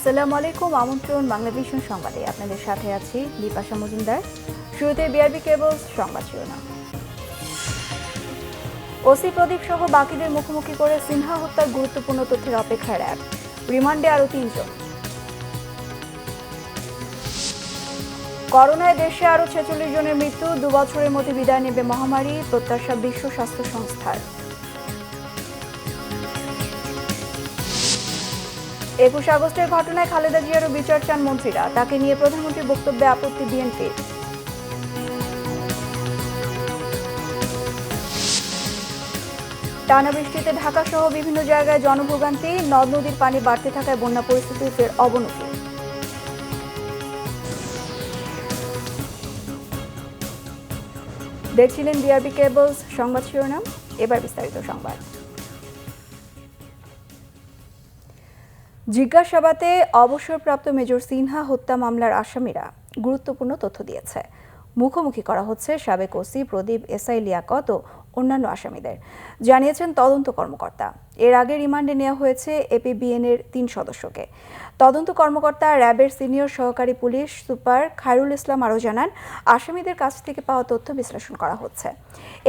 আসসালামু আলাইকুম। আমন্ত্রণ বাংলাভিশন সংবাদে আপনাদের সাথে আছি বিপাশা মজুমদার। শুরুতে বিআরবি কেবলস সংবাদ শিরোনাম। ওসি প্রদীপ সহ বাকিদের মুখোমুখি করে সিনহা হত্যার গুরুত্বপূর্ণ তথ্যের অপেক্ষায় র্যাব, রিমান্ডে আরও ৩ জন। করোনায় দেশে আরও ৪৬ জনের মৃত্যু, ২ বছরের মধ্যে বিদায় নেবে মহামারী, প্রত্যাশা বিশ্ব স্বাস্থ্য সংস্থার। ২১ আগস্টের ঘটনায় খালেদা জিয়ারও বিচার চান মন্ত্রীরা, তাকে নিয়ে প্রধানমন্ত্রীর বক্তব্যে আপত্তি বিএনপির। টানা বৃষ্টিতে ঢাকা সহ বিভিন্ন জায়গায় জনভোগান্তি, নদ নদীর পানি বাড়তে থাকায় বন্যা পরিস্থিতির ফের অবনতি। দেখছিলেন বিআরবি কেবলস সংবাদ শিরোনাম, এবার বিস্তারিত সংবাদ। জিজ্ঞাসাবাদে অবসরপ্রাপ্ত মেজর সিনহা হত্যা মামলার আসামিরা গুরুত্বপূর্ণ তথ্য দিয়েছে। মুখোমুখি করা হচ্ছে সাবেক ওসি প্রদীপ, এসআই লিয়াকত ও অন্যান্য আসামিদের, জানিয়েছেন তদন্ত কর্মকর্তা। এর আগে রিমান্ডে নেওয়া হয়েছে এপিবিএনের ৩ সদস্যকে। তদন্ত কর্মকর্তা র্যাবের সিনিয়র সহকারী পুলিশ সুপার খায়রুল ইসলাম আরও জানান, আসামিদের কাছ থেকে পাওয়া তথ্য বিশ্লেষণ করা হচ্ছে,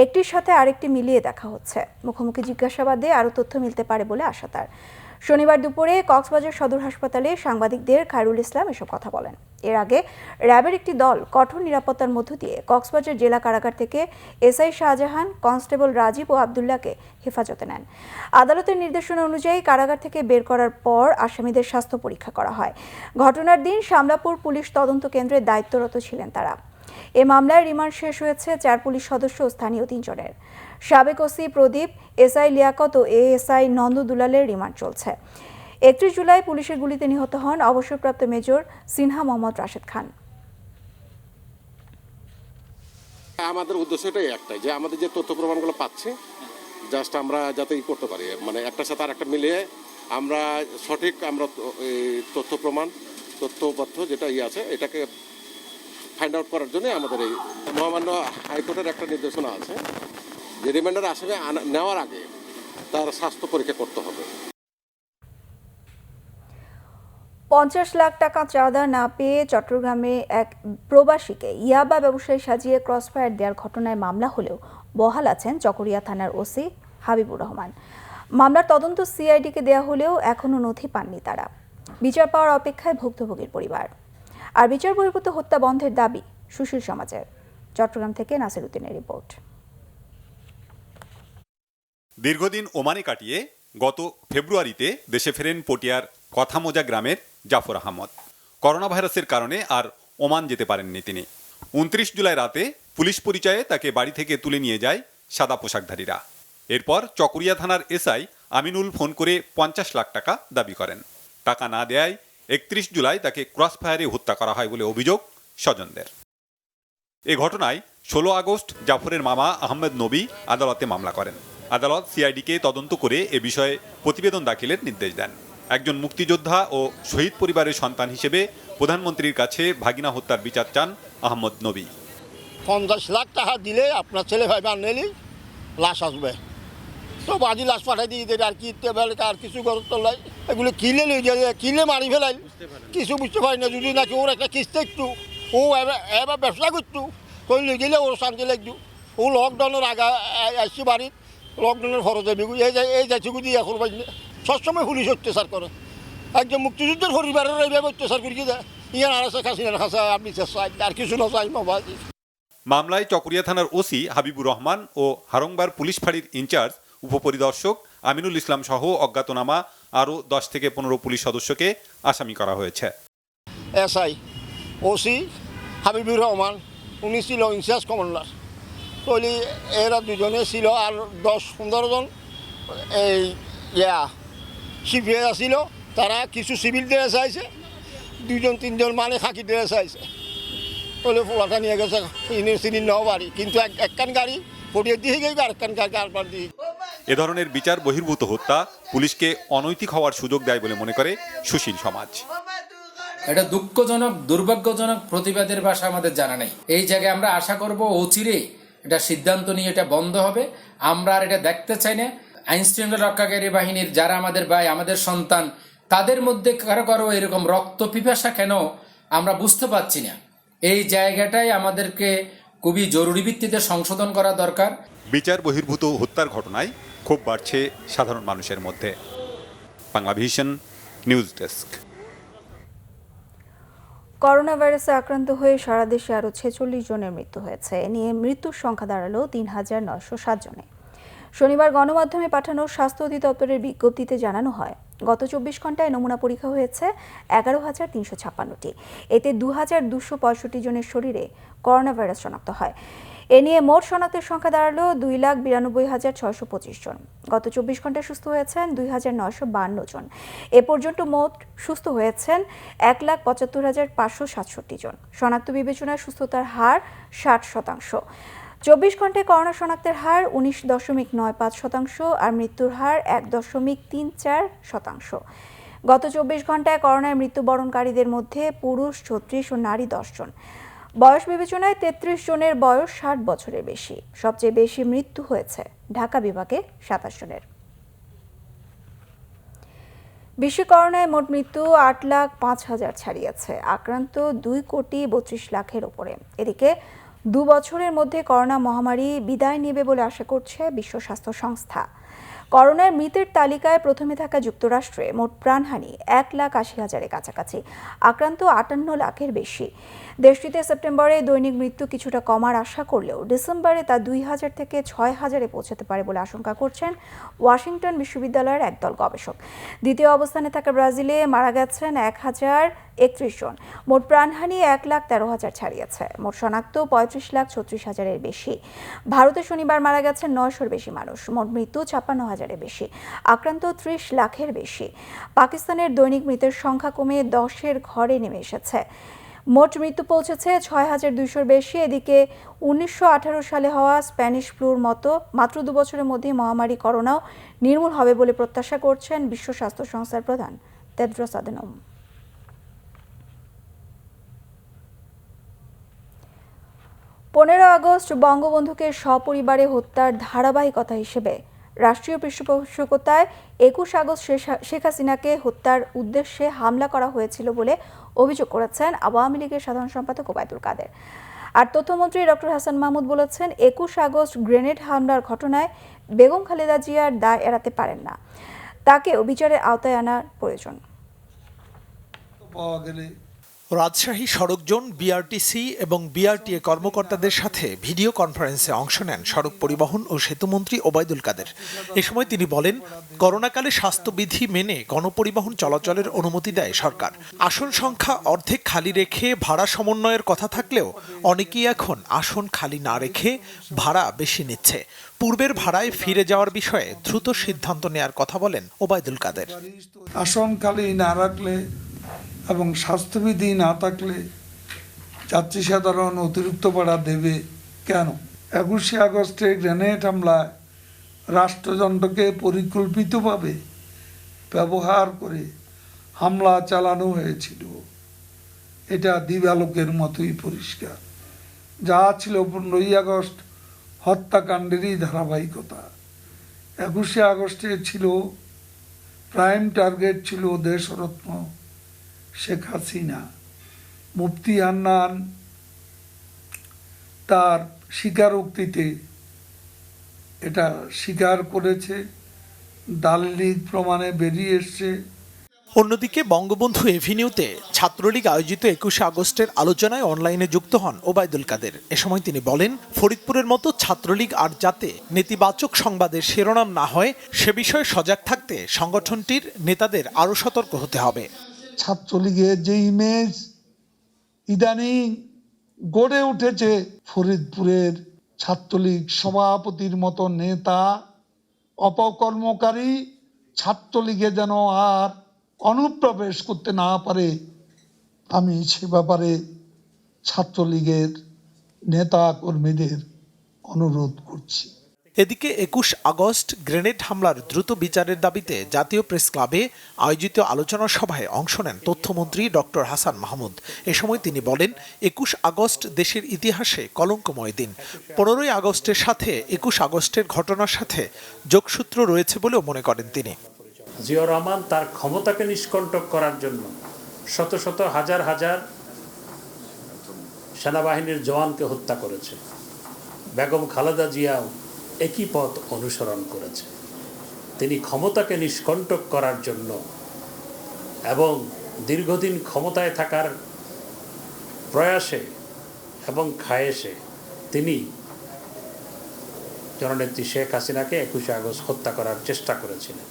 একটির সাথে আরেকটি মিলিয়ে দেখা হচ্ছে। মুখোমুখি জিজ্ঞাসাবাদে আরও তথ্য মিলতে পারে বলে আশা তার। শনিবার দুপুরে কক্সবাজার সদর হাসপাতালে সাংবাদিকদের খায়রুল ইসলাম এসব কথা বলেন। এর আগে র্যাবের একটি দল কঠোর নিরাপত্তার মধ্য দিয়ে কক্সবাজার জেলা কারাগার থেকে এসআই শাহজাহান, কনস্টেবল রাজীব ও আবদুল্লাহকে হেফাজতে নেন। আদালতের নির্দেশনা অনুযায়ী কারাগার থেকে বের করার পর আসামিদের স্বাস্থ্য পরীক্ষা করা হয়। ঘটনার দিন শামলাপুর পুলিশ তদন্ত কেন্দ্রে দায়িত্বরত ছিলেন তারা। এ মামলায় রিমান্ড শেষ হয়েছে ৪ পুলিশ সদস্য ও স্থানীয় ৩ জনের। সাবেক ওসি প্রদীপ, এসআই লিয়াকত ও এএসআই নন্দ দুলালের রিমান্ড চলছে। ৩১ জুলাই পুলিশের গুলিতে নিহত হন অবসরপ্রাপ্ত মেজর সিনহা মোহাম্মদ রাশেদ খান। আমাদের উদ্দেশ্যটাই একটাই, যে আমাদের যে তথ্য প্রমাণগুলো পাচ্ছি জাস্ট আমরা যাতে করতে পারি, মানে একটার সাথে আর একটা মিলিয়ে আমরা সঠিক তথ্য প্রমাণ তথ্যপত্র যেটা আছে এটাকে ফাইন্ড আউট করার জন্য আমাদের এই মহামান্য হাইকোর্টের একটা নির্দেশনা আছে যে রিমান্ডের আসামি নেওয়ার আগে তার স্বাস্থ্য পরীক্ষা করতে হবে। ৫০ লাখ টাকা চাঁদা না পেয়ে চট্টগ্রামে এক প্রবাসীকে ইয়াবা ব্যবসায়ী সাজিয়ে ক্রসফায়ার দেওয়ার ঘটনায় মামলা হলেও বহাল আছেন চকরিয়া থানার ওসি হাবিবুর রহমান। মামলার তদন্ত সিআইডিকে দেওয়া হলেও এখনও নথি পাননি তারা। বিচার পাওয়ার অপেক্ষায় ভুক্তভোগীর পরিবার। আর বিচার বহির্ভূত হত্যা বন্ধের দাবি সুশীল সমাজের। চট্টগ্রাম থেকে নাসির উদ্দিনের রিপোর্ট। দীর্ঘদিন ওমানে কাটিয়ে গত ফেব্রুয়ারিতে দেশে ফেরেন পটিয়ার কথামোজা গ্রামের জাফর আহমদ। করোনা ভাইরাসের কারণে আর ওমান যেতে পারেননি তিনি। ২৯ জুলাই রাতে পুলিশ পরিচয়ে তাকে বাড়ি থেকে তুলে নিয়ে যায় সাদা পোশাকধারীরা। এরপর চকরিয়া থানার এসআই আমিনুল ফোন করে ৫০ লাখ টাকা দাবি করেন। টাকা না দেয়ায় ৩১ জুলাই তাকে ক্রসফায়ারে হত্যা করা হয় বলে অভিযোগ স্বজনদের। এ ঘটনায় ১৬ আগস্ট জাফরের মামা আহমেদ নবী আদালতে মামলা করেন। আদালত সিআইডিকে তদন্ত করে এ বিষয়ে প্রতিবেদন দাখিলের নির্দেশ দেন। একজন মুক্তিযোদ্ধা ও শহীদ পরিবারের সন্তান হিসেবে প্রধানমন্ত্রীর কাছে ভাগিনা হত্যার বিচার চান আহমদ নবী। ৫০ লাখ টাকা দিলে আপনার ছেলে ভাই বানালি লাশ আসবে, তো বাজি লাশ পাঠাই দিয়ে দেবে। আর কি আর কিছু গরত নাই, এগুলো কিলে নিয়ে যাবে, কিলে মারি ফেলাই কিছু বুঝতে পারি না। যদি নাকি ওর একটা কিস্তি একটু ও এবার ব্যবসা করতো কই নিয়ে গেলে ওর শান্তি লাগতো। ও লকডাউনের আগে আসছি বাড়ি, লকডাউনের খরচে এই যাচ্ছি দিয়ে এখন বাজলে সবসময় পুলিশ অত্যাচার করে। একজন মুক্তিযুদ্ধের পরিবারের এইভাবে অত্যাচার করি দেয়। ইয়ার আর আছে খাসিনার খাসা আপনি আর কিছু না চাই বাবাজি। মামলায় চকরিয়া থানার ওসি হাবিবুর রহমান ও হারংবার পুলিশ ফাঁড়ির ইনচার্জ উপপরিদর্শক আমিনুল ইসলাম সহ অজ্ঞাতনামা আরও ১০ থেকে ১৫ পুলিশ সদস্যকে আসামি করা হয়েছে। এসআই ওসি হাবিবুর রহমান উনি ছিল ইনচার্জ কমান্ডার, তাহলে এরা দুজনে ছিল। আর ১০-১৫ জন এই সিপিআই ছিল, তারা কিছু সিভিল ড্রেস আইছে, ২-৩ জন মানে খাকি ড্রেস আইছে। তাহলে পোলাটা নিয়ে গেছে ইউনিভার্সিটির নেওয়া বাড়ি, কিন্তু একখান গাড়ি পটিয়ে দিয়ে গেছে, আরেকখান কারবার দিয়ে। এ ধরনের বিচার বহির্ভূত হত্যা পুলিশকে অনৈতিক হওয়ার সুযোগ দেয় বলে মনে করে সুশীল সমাজ। এটা দুঃখজনক, দুর্ভাগ্যজনক, প্রতিবাদের ভাষা আমাদের জানা নেই। এই জায়গায় আমরা আশা করব অচিরে এটা সিদ্ধান্ত নিয়ে এটা বন্ধ হবে। আমরা আর এটা দেখতে চাই না। আইনশৃঙ্খলা রক্ষাকারী বাহিনীর যারা আমাদের ভাই, আমাদের সন্তান তাদের মধ্যে কারো কারো এরকম রক্ত পিপাসা কেন আমরা বুঝতে পারছি না। এই জায়গাটাই আমাদেরকে খুবই জরুরি ভিত্তিতে সংশোধন করা দরকার। বিচার বহির্ভূত হত্যার ঘটনায় ক্ষোভ বাড়ছে সাধারণ মানুষের মধ্যে। Bangla vision news desk. Corona ভাইরাসে আক্রান্ত হয়ে সারা দেশে আরও 46 জনের মৃত্যু হয়েছে। এ নিয়ে মৃত্যুর সংখ্যা দাঁড়ালো ৩,৯০৭ জনে। শনিবার গণমাধ্যমে পাঠানো স্বাস্থ্য অধিদপ্তরের বিজ্ঞপ্তিতে জানানো হয়, গত 24 ঘন্টায় নমুনা পরীক্ষা হয়েছে 11,356টি। এতে 2,265 জনের শরীরে করোনা ভাইরাস শনাক্ত হয়। এ নিয়ে মোট শনাক্তের সংখ্যা দাঁড়ালো 2,92,625 জন। গত 24 ঘন্টায় সুস্থ হয়েছেন 2,952 জন। এ পর্যন্ত মোট সুস্থ হয়েছেন 1,75,567 জন। শনাক্ত বিবেচনায় সুস্থতার হার 60%। 24 ঘন্টায় করোনা শনাক্তের হার 19.95% আর মৃত্যুর হার 1.34%। গত 24 ঘন্টায় করোনায় মৃত্যুবরণকারীদের মধ্যে পুরুষ 36 ও নারী 10 জন। বয়স বিবেচনায় 33 জনের বয়স 60 বছরের বেশি। সবচেয়ে বেশি মৃত্যু হয়েছে ঢাকা বিভাগে 27 জনের। বিশ্বে করোনায় মোট মৃত্যু 8,05,000 ছাড়িয়েছে। আক্রান্ত 2,32,00,000-এর ওপরে। এদিকে 2 বছরের মধ্যে করোনা মহামারী বিদায় নেবে বলে আশা করছে বিশ্ব স্বাস্থ্য সংস্থা। করোনার মৃতের তালিকায় প্রথমে থাকা যুক্তরাষ্ট্রে মোট প্রাণহানি 1,80,000-এর কাছাকাছি, আক্রান্ত 58 লাখের বেশি। দেশটিতে সেপ্টেম্বরে দৈনিক মৃত্যু কিছুটা কমার আশা করলেও ডিসেম্বরে তা 2,000 থেকে 6,000-এ পৌঁছাতে পারে বলে আশঙ্কা করছেন ওয়াশিংটন বিশ্ববিদ্যালয়ের একদল গবেষক। দ্বিতীয় অবস্থানে থাকা ব্রাজিলে মারা গেছেন 1,031 জন। মোট প্রাণহানি 1,13,000 ছাড়িয়েছে। মোট শনাক্ত 35,36,000-এর বেশি। ভারতে শনিবার মারা গেছেন 900-র বেশি মানুষ। মোট মৃত্যু 56,000-এর বেশি, আক্রান্ত 30 লাখের বেশি। পাকিস্তানের দৈনিক মৃতের সংখ্যা কমে 10-এর ঘরে নেমে এসেছে। মোট মৃত্যু পৌঁছেছে 6,200-র বেশি। এদিকে 1918 সালে হওয়া স্প্যানিশ ফ্লুর মতো মাত্র 2 বছরের মধ্যে মহামারী করোনাও নির্মূল হবে বলে প্রত্যাশা করছেন বিশ্ব স্বাস্থ্য সংস্থার প্রধান টেড্রোস আধানোম। 15 আগস্ট বঙ্গবন্ধুকে সপরিবারে হত্যার ধারাবাহিকতা হিসেবে রাষ্ট্রীয় পৃষ্ঠপোষকতায় 21 আগস্ট শেখ হাসিনাকে হত্যার উদ্দেশ্যে হামলা করা হয়েছিল বলে অভিযোগ করেছেন আওয়ামী লীগের সাধারণ সম্পাদক ওবায়দুল কাদের। আর তথ্যমন্ত্রী ডক্টর হাসান মাহমুদ বলেছেন, 21 আগস্ট গ্রেনেড হামলার ঘটনায় বেগম খালেদা জিয়ার দায় এড়াতে পারেন না, তাকেও বিচারের আওতায় আনার প্রয়োজন। রাজশাহী সড়ক জোন বিআরটিসি এবং বিআরটিএ কর্মকর্তাদের সাথে ভিডিও কনফারেন্সে অংশ নেন সড়ক পরিবহন ও সেতুমন্ত্রী ওবায়দুল কাদের। এ সময় তিনি বলেন, করোনাকালে স্বাস্থ্যবিধি মেনে গণপরিবহন চলাচলের অনুমতি দেয় সরকার। আসন সংখ্যা অর্ধেক খালি রেখে ভাড়া সমন্বয়ের কথা থাকলেও অনেকেই এখন আসন খালি না রেখে ভাড়া বেশি নিচ্ছে। পূর্বের ভাড়ায় ফিরে যাওয়ার বিষয়ে দ্রুত সিদ্ধান্ত নেয়ার কথা বলেন ওবায়দুল কাদের। আসন খালি না রাখলে এবং স্বাস্থ্যবিধি না থাকলে যাত্রী সাধারণ অতিরিক্ত ভাড়া দেবে কেন? 21 আগস্টে গ্রেনেড হামলায় রাষ্ট্রযন্ত্রকে পরিকল্পিতভাবে ব্যবহার করে হামলা চালানো হয়েছিল। এটা দিবালোকের মতোই পরিষ্কার। যা ছিল 15 আগস্ট হত্যাকাণ্ডেরই ধারাবাহিকতা। 21 আগস্টে ছিল প্রাইম টার্গেট ছিল দেশরত্ন শেখ হাসিনা। মুফতি হান্নান তার স্বীকারোক্তিতে এটা স্বীকার করেছে, দালিলিক প্রমাণে বেরিয়ে এসছে। অন্যদিকে বঙ্গবন্ধু এভিনিউতে ছাত্রলীগ আয়োজিত 21 আগস্টের আলোচনায় অনলাইনে যুক্ত হন ওবায়দুল কাদের। এ সময় তিনি বলেন, ফরিদপুরের মতো ছাত্রলীগ আর যাতে নেতিবাচক সংবাদের শিরোনাম না হয় সে বিষয়ে সজাগ থাকতে সংগঠনটির নেতাদের আরও সতর্ক হতে হবে। ছাত্রলীগের যে ইমেজ ইদানিং গড়ে উঠেছে, ফরিদপুরের ছাত্রলীগ সভাপতির মতো নেতা অপকর্মকারী ছাত্রলীগে যেন আর অনুপ্রবেশ করতে না পারে, আমি সে ব্যাপারে ছাত্রলীগের নেতা কর্মীদের অনুরোধ করছি। এদিকে 21 আগস্ট গ্রেনেড হামলার দ্রুত বিচারের দাবিতে জাতীয় প্রেস ক্লাবে আয়োজিত আলোচনা সভায় অংশ নেন তথ্যমন্ত্রী ডক্টর হাসান মাহমুদ। এ সময় তিনি বলেন, 21 আগস্ট দেশের ইতিহাসে কলঙ্কময় দিন। 15 আগস্টের সাথে 21 আগস্টের ঘটনার সাথে যোগসূত্র রয়েছে বলেও মনে করেন তিনি। জিয়াউর রহমান তার ক্ষমতাকে নিষ্কণ্টক করার জন্য শত শত হাজার হাজার সেনাবাহিনীর জওয়ানকে হত্যা করেছে। বেগম খালেদা জিয়াও একই পথ অনুসরণ করেছে। তিনি ক্ষমতাকে নিষ্কণ্টক করার জন্য এবং দীর্ঘদিন ক্ষমতায় থাকার প্রয়াসে এবং খায়েশে তিনি জননেত্রী শেখ হাসিনাকে 21শে আগস্ট হত্যা করার চেষ্টা করেছিলেন।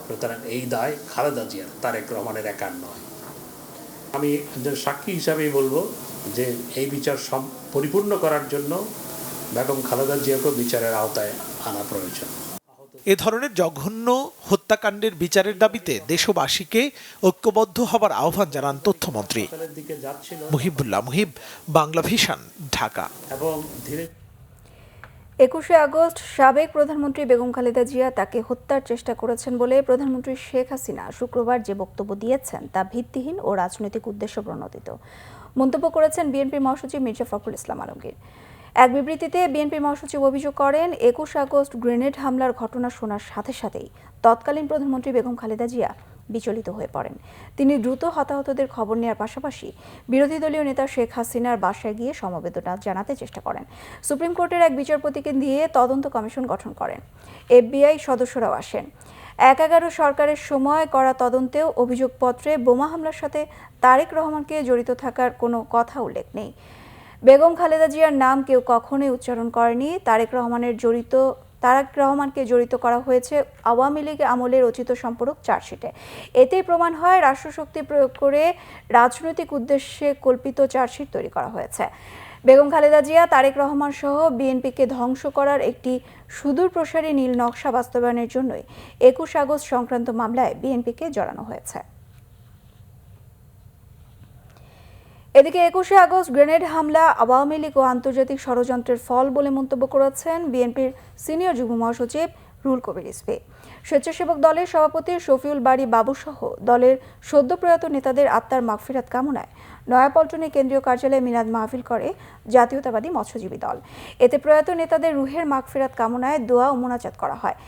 সুতরাং এই দায় খালেদা জিয়ার, তারেক রহমানের একার নয়। আমি একজন সাক্ষী হিসাবেই বলবো যে এই বিচার পরিপূর্ণ করার জন্য বেগম খালেদা জিয়াকে বিচারের আওতায় আনা প্রয়োজন। এ ধরনের জঘন্য হত্যাকাণ্ডের বিচারের দাবিতে দেশবাসীকে ঐক্যবদ্ধ হবার আহ্বান জানান তথ্যমন্ত্রী দিকে যাচ্ছিল মুহিবুল্লাহ মুহিব, বাংলা ভিশন, ঢাকা। এবং ধীরে 21শে আগস্ট সাবেক প্রধানমন্ত্রী বেগম খালেদা জিয়া তাকে হত্যার চেষ্টা করেছেন বলে প্রধানমন্ত্রী শেখ হাসিনা শুক্রবার যে বক্তব্য দিয়েছেন তা ভিত্তিহীন ও রাজনৈতিক উদ্দেশ্য প্রণোদিত মন্তব্য করেছেন বিএনপি মহাসচিব মির্জা ফখরুল ইসলাম আলমগীর। এক বিবৃতিতে বিএনপি মহাসচিব অভিযোগ করেন, 21 আগস্ট গ্রেনেড হামলার ঘটনা শোনার সাথে সাথেই তৎকালীন প্রধানমন্ত্রী বেগম খালেদা জিয়া বিচলিত হয়ে পড়েন। তিনি দ্রুত হতাহতদের খবর নেওয়ার পাশাপাশি বিরোধী দলীয় নেতা শেখ হাসিনার বাসায় গিয়ে সমবেদনা জানাতে চেষ্টা করেন। সুপ্রিম কোর্টের এক বিচারপতিকে দিয়ে তদন্ত কমিশন গঠন করেন। এফবিআই সদস্যরাও আসেন। 11 সরকারের সময় করা তদন্তেও অভিযোগপত্রে বোমা হামলার সাথে তারেক রহমানকে জড়িত থাকার কোনো কথা উল্লেখ নেই। বেগম খালেদা জিয়ার নাম কেউ কখনোই উচ্চারণ করেনি। তারেক রহমানকে জড়িত করা হয়েছে আওয়ামী লীগ আমলে রচিত সম্পূরক চার্জশিটে। এতেই প্রমাণ হয় রাষ্ট্রশক্তি প্রয়োগ করে রাজনৈতিক উদ্দেশ্যে কল্পিত চার্জশিট তৈরি করা হয়েছে। বেগম খালেদা জিয়া, তারেক রহমান সহ বিএনপিকে ধ্বংস করার একটি সুদূরপ্রসারী নীল নকশা বাস্তবায়নের জন্যই 21 আগস্ট সংক্রান্ত মামলায় বিএনপিকে জড়ানো হয়েছে। এদিকে 21শে আগস্ট গ্রেনেড হামলা আওয়ামী লীগ ও আন্তর্জাতিক ষড়যন্ত্রের ফল বলে মন্তব্য করেছেন বিএনপির সিনিয়র যুগ্ম মহাসচিব রুহুল কবির রিজভী। স্বেচ্ছাসেবক দলের সভাপতি শফিউল বারী বাবু সহ দলের সদ্য প্রয়াত নেতাদের আত্মার মাগফিরাত কামনায় নয়াপল্টনে কেন্দ্রীয় কার্যালয়ে মিলাদ মাহফিল করে জাতীয়তাবাদী মৎস্যজীবী দল। এতে প্রয়াত নেতাদের রুহের মাগফিরাত কামনায় দোয়া ও মোনাজাত করা হয়।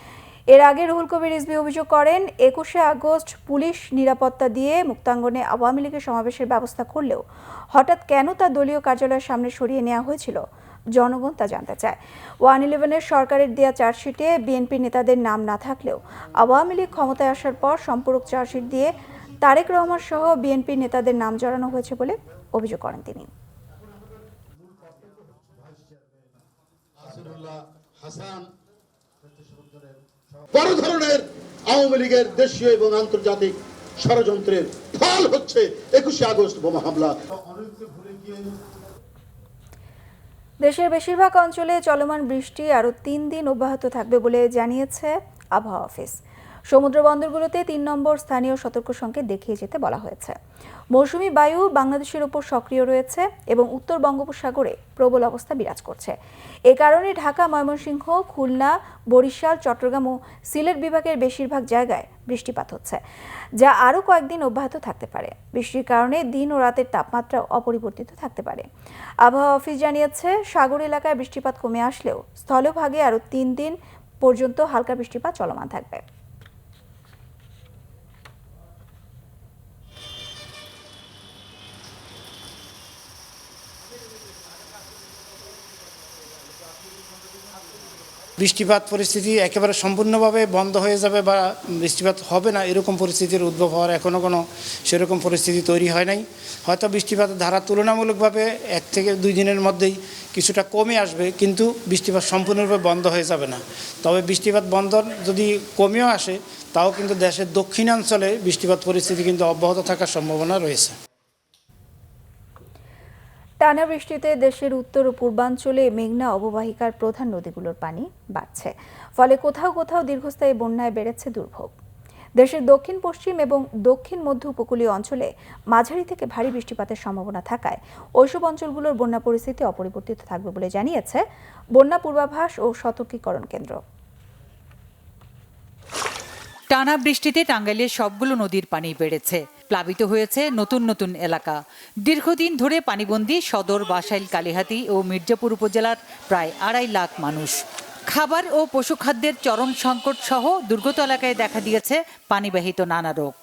এর আগে রুহুল কবির রিজভী অভিযোগ করেন, 21শে আগস্ট পুলিশ নিরাপত্তা দিয়ে মুক্তাঙ্গনে আওয়ামী লীগের সমাবেশের ব্যবস্থা করলেও হঠাৎ কেন তা দলীয় কার্যালয়ের সামনে সরিয়ে নেওয়া হয়েছিল জনগণ তা জানতে চায়। 111 সরকারের দেয়া চার্জশিটে বিএনপি নেতাদের নাম না থাকলেও আওয়ামী লীগ ক্ষমতায় আসার পর সম্পূরক চার্জশিট দিয়ে তারেক রহমান সহ বিএনপি নেতাদের নাম জড়ানো হয়েছে বলে অভিযোগ করেন তিনি। বড় ধরনের আওয়ামী লীগের দেশীয় এবং আন্তর্জাতিক ষড়যন্ত্রের ফল হচ্ছে 21শে আগস্ট বোমা হামলা। দেশের বেশিরভাগ অঞ্চলে চলমান বৃষ্টি আরও 3 দিন অব্যাহত থাকবে বলে জানিয়েছে আবহাওয়া অফিস। সমুদ্র বন্দরগুলোতে 3 নম্বর স্থানীয় সতর্ক সংকেত দেখিয়ে যেতে বলা হয়েছে। মৌসুমী বায়ু বাংলাদেশের উপর সক্রিয় রয়েছে এবং উত্তর বঙ্গোপসাগরে প্রবল অবস্থা বিরাজ করছে। এ কারণে ঢাকা, ময়মনসিংহ, খুলনা, বরিশাল, চট্টগ্রাম ও সিলেট বিভাগের বেশিরভাগ জায়গায় বৃষ্টিপাত হচ্ছে, যা আরও কয়েকদিন অব্যাহত থাকতে পারে। বৃষ্টির কারণে দিন ও রাতের তাপমাত্রা অপরিবর্তিত থাকতে পারে। আবহাওয়া অফিস জানিয়েছে, সাগর এলাকায় বৃষ্টিপাত কমে আসলেও স্থলভাগে আরও 3 দিন পর্যন্ত হালকা বৃষ্টিপাত চলমান থাকবে। বৃষ্টিপাত পরিস্থিতি একেবারে সম্পূর্ণভাবে বন্ধ হয়ে যাবে বা বৃষ্টিপাত হবে না এরকম পরিস্থিতির উদ্ভব হওয়ার এখনও কোনো সেরকম পরিস্থিতি তৈরি হয় নাই। হয়তো বৃষ্টিপাতের ধারা তুলনামূলকভাবে 1 থেকে 2 দিনের মধ্যেই কিছুটা কমে আসবে, কিন্তু বৃষ্টিপাত সম্পূর্ণরূপে বন্ধ হয়ে যাবে না। তবে বৃষ্টিপাত বন্ধ যদি কমেও আসে, তাও কিন্তু দেশের দক্ষিণাঞ্চলে বৃষ্টিপাত পরিস্থিতি কিন্তু অব্যাহত থাকার সম্ভাবনা রয়েছে। টানা বৃষ্টিতে দেশের উত্তর ও পূর্বাঞ্চলে মেঘনা অববাহিকার প্রধান নদীগুলোর পানি বাড়ছে, ফলে কোথাও কোথাও দীর্ঘস্থায়ী বন্যায় বেড়েছে দুর্ভোগ। দেশের দক্ষিণ পশ্চিম এবং দক্ষিণ মধ্য উপকূলীয় অঞ্চলে মাঝারি থেকে ভারী বৃষ্টিপাতের সম্ভাবনা থাকায় ওইসব অঞ্চলগুলোর বন্যা পরিস্থিতি অপরিবর্তিত থাকবে বলে জানিয়েছে বন্যা পূর্বাভাস ও সতর্কীকরণ কেন্দ্র। টানা বৃষ্টিতে টাঙ্গাইলের সবগুলো নদীর পানি বেড়েছে, প্লাবিত হয়েছে নতুন নতুন এলাকা। দীর্ঘদিন ধরে পানিবন্দী সদর, বাসাইল, কালিহাতী ও মির্জাপুর উপজেলার প্রায় 2.5 লাখ মানুষ। খাবার ও পশুখাদ্যের চরম সংকট সহ দুর্গত এলাকায় দেখা দিয়েছে পানিবাহিত নানা রোগ।